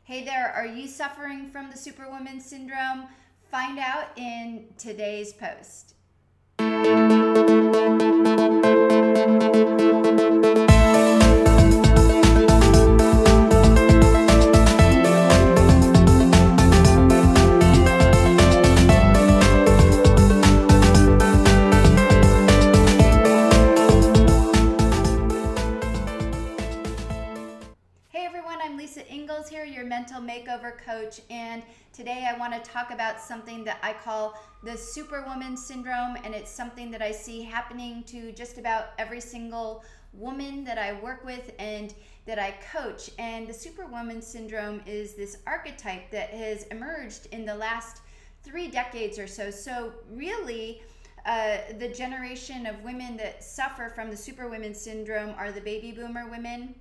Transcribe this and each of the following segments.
Hey there, are you suffering from the Superwoman syndrome? Find out in today's post. Here, your mental makeover coach, and today I want to talk about something that I call the Superwoman syndrome, and it's something that I see happening to just about every single woman that I work with and that I coach. And the Superwoman syndrome is this archetype that has emerged in the last 3 decades or so. So really, the generation of women that suffer from the Superwoman syndrome are the baby boomer women,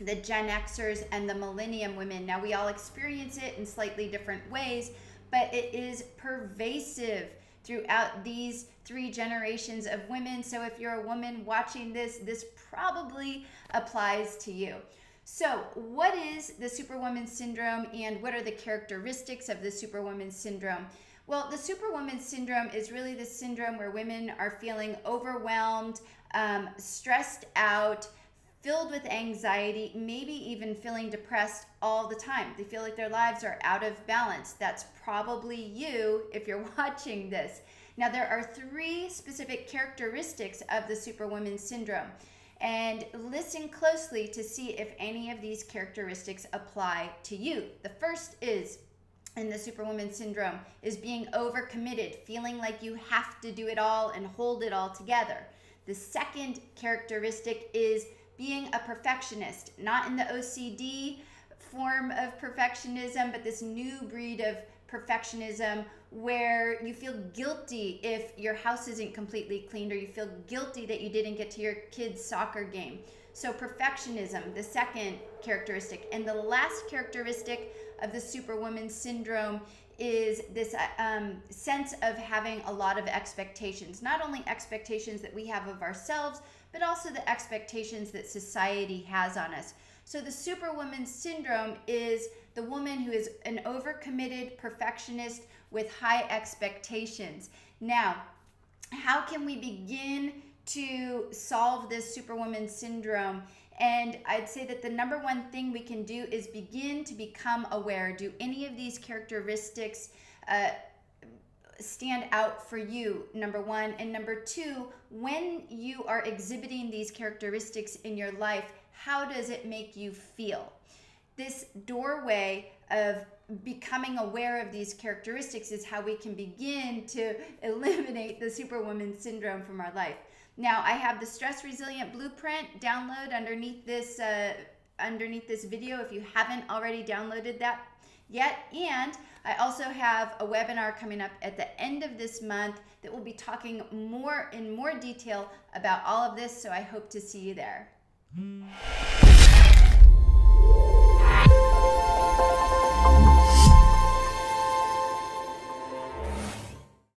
the Gen Xers, and the millennium women. Now, we all experience it in slightly different ways, but it is pervasive throughout these 3 generations of women. So if you're a woman watching this, this probably applies to you. So what is the Superwoman syndrome, and what are the characteristics of the Superwoman syndrome? Well, the Superwoman syndrome is really the syndrome where women are feeling overwhelmed, stressed out, filled with anxiety, maybe even feeling depressed all the time. They feel like their lives are out of balance. That's probably you if you're watching this. Now, there are 3 specific characteristics of the Superwoman syndrome, and listen closely to see if any of these characteristics apply to you. The first is, in the Superwoman syndrome, is being overcommitted, feeling like you have to do it all and hold it all together. The second characteristic is being a perfectionist, not in the OCD form of perfectionism, but this new breed of perfectionism where you feel guilty if your house isn't completely cleaned, or you feel guilty that you didn't get to your kid's soccer game. So perfectionism, the second characteristic. And the last characteristic of the Superwoman syndrome is this sense of having a lot of expectations. Not only expectations that we have of ourselves, but also the expectations that society has on us. So the Superwoman syndrome is the woman who is an overcommitted perfectionist with high expectations. Now, how can we begin to solve this Superwoman syndrome? And I'd say that the number one thing we can do is begin to become aware. Do any of these characteristics stand out for you, number one? And number 2, when you are exhibiting these characteristics in your life, how does it make you feel? This doorway of becoming aware of these characteristics is how we can begin to eliminate the Superwoman syndrome from our life. Now, I have the Stress Resilient Blueprint download underneath this video if you haven't already downloaded that yet. And I also have a webinar coming up at the end of this month that will be talking in more detail about all of this, so I hope to see you there.